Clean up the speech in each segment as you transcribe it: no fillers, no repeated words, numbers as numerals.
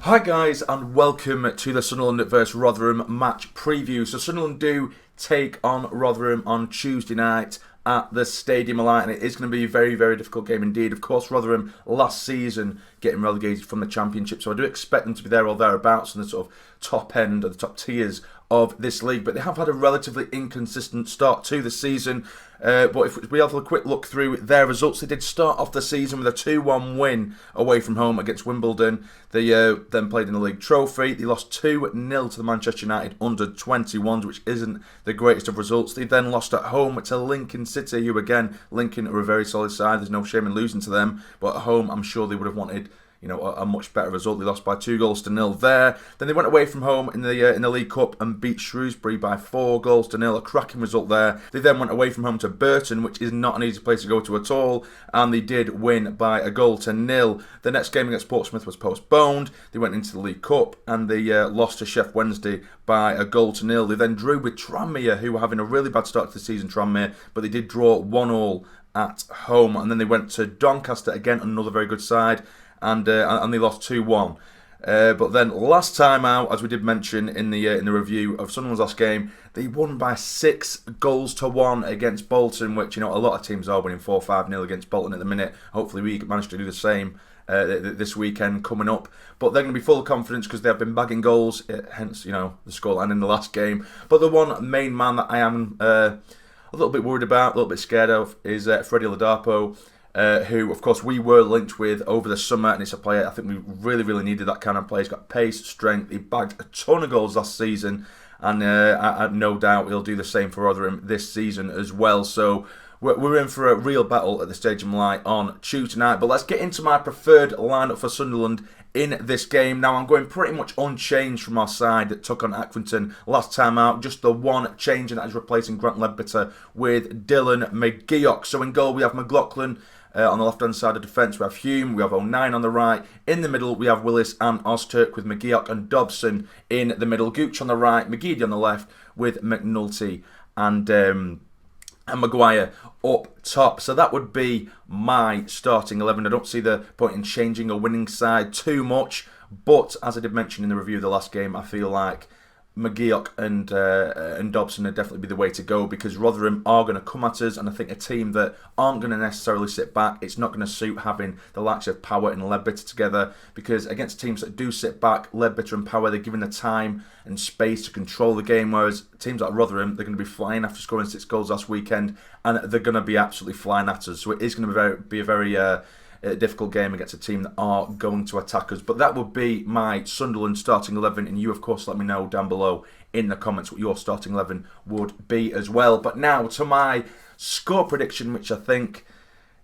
Hi guys, and welcome to the Sunderland vs Rotherham match preview. So Sunderland do take on Rotherham on Tuesday night at the Stadium of Light, and it is going to be a very, very difficult game indeed. Of course, Rotherham last season getting relegated from the Championship, so I do expect them to be there or thereabouts in the sort of top end or the top tiers of this league, but they have had a relatively inconsistent start to the season. But if we have a quick look through their results, they did start off the season with a 2-1 win away from home against Wimbledon. They then played in the League Trophy. They lost 2-0 to the Manchester United under-21s, which isn't the greatest of results. They then lost at home to Lincoln City, who again, Lincoln are a very solid side. There's no shame in losing to them, but at home I'm sure they would have wanted a much better result. They lost by 2-0 there. Then they went away from home in the League Cup and beat Shrewsbury by 4-0. A cracking result there. They then went away from home to Burton, which is not an easy place to go to at all, and they did win by 1-0. The next game against Portsmouth was postponed. They went into the League Cup and they lost to Sheff Wednesday by 1-0. They then drew with Tranmere, who were having a really bad start to the season, Tranmere, but they did draw 1-1 at home. And then they went to Doncaster, again another very good side, and they lost 2-1. But then last time out, as we did mention in the review of Sunderland's last game, they won by 6-1 against Bolton, which a lot of teams are winning 4-5-0 against Bolton at the minute. Hopefully we manage to do the same this weekend coming up. But they're going to be full of confidence because they have been bagging goals, hence the scoreline in the last game. But the one main man that I am a little bit worried about, a little bit scared of, is Freddie Ladapo. Who, of course, we were linked with over the summer, and it's a player I think we really, really needed that kind of player. He's got pace, strength, he bagged a ton of goals last season, and I have no doubt he'll do the same for Rotherham this season as well. So we're in for a real battle at the Stadium Light on Tuesday night. But let's get into my preferred lineup for Sunderland in this game. Now, I'm going pretty much unchanged from our side that took on Accrington last time out. Just the one change, and that is replacing Grant Ledbetter with Dylan McGeoch. So in goal, we have McLaughlin. On the left-hand side of defence, we have Hume, we have 09 on the right. In the middle, we have Willis and Ozturk with McGeoch and Dobson in the middle. Gooch on the right, McGeady on the left with McNulty and Maguire up top. So that would be my starting 11. I don't see the point in changing a winning side too much. But as I did mention in the review of the last game, I feel like McGeoch and Dobson would definitely be the way to go, because Rotherham are going to come at us, and I think a team that aren't going to necessarily sit back, it's not going to suit having the likes of Power and Ledbetter together, because against teams that do sit back, Ledbetter and Power, they're given the time and space to control the game, whereas teams like Rotherham, they're going to be flying after scoring 6 goals last weekend, and they're going to be absolutely flying at us. So it is going to be a very difficult game against a team that are going to attack us. But that would be my Sunderland starting 11, and you of course let me know down below in the comments what your starting 11 would be as well. But now to my score prediction, which I think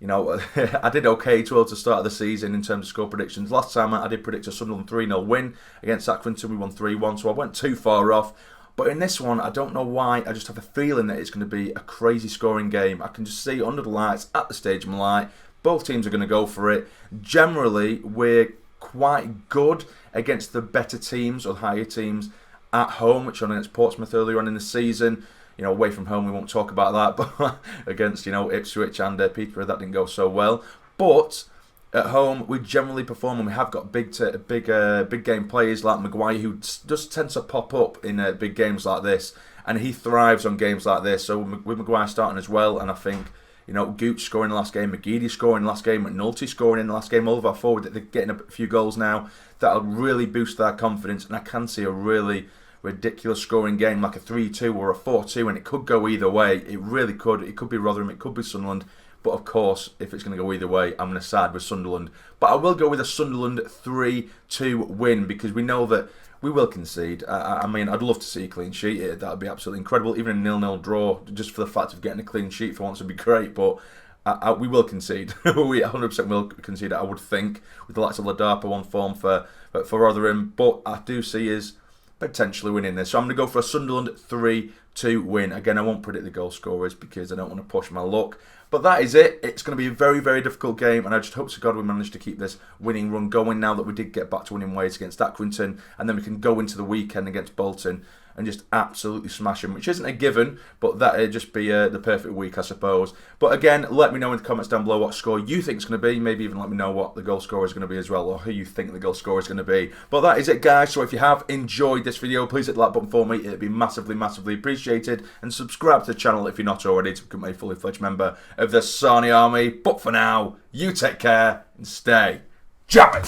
I did okay towards the start of the season in terms of score predictions. Last time I did predict a Sunderland 3-0 win against Accrington. We won 3-1, so I went too far off. But in this one, I don't know why, I just have a feeling that it's going to be a crazy scoring game. I can just see under the lights at the Stadium Light, both teams are going to go for it. Generally, we're quite good against the better teams or higher teams at home, which won against Portsmouth earlier on in the season. Away from home, we won't talk about that, but against, Ipswich and Peterborough, that didn't go so well. But at home, we generally perform, and we have got big game players like Maguire, who just tends to pop up in big games like this, and he thrives on games like this. So with Maguire starting as well, and I think Gooch scoring in the last game, McGeady scoring in the last game, McNulty scoring in the last game, all of our forward, they're getting a few goals now. That'll really boost their confidence, and I can see a really ridiculous scoring game, like a 3-2 or a 4-2, and it could go either way. It really could. It could be Rotherham, it could be Sunderland, but of course, if it's going to go either way, I'm going to side with Sunderland. But I will go with a Sunderland 3-2 win, because we know that we will concede. I mean, I'd love to see a clean sheet. That would be absolutely incredible. Even a 0-0 draw, just for the fact of getting a clean sheet for once, would be great. But we will concede. We 100% will concede, I would think, with the likes of Ladapo on form for Rotherham. But I do see us potentially winning this. So I'm going to go for a Sunderland 3-2 win. Again, I won't predict the goal scorers because I don't want to push my luck. But that is it. It's going to be a very, very difficult game, and I just hope to God we manage to keep this winning run going now that we did get back to winning ways against Accrington, and then we can go into the weekend against Bolton and just absolutely smash them, which isn't a given, but that'd just be the perfect week, I suppose. But again, let me know in the comments down below what score you think it's going to be. Maybe even let me know what the goal scorer is going to be as well, or who you think the goal scorer is going to be. But that is it, guys. So if you have enjoyed this video, please hit the like button for me. It'd be massively, massively appreciated. And subscribe to the channel if you're not already to become a fully fledged member of the Sassy Army. But for now, you take care and stay jamming.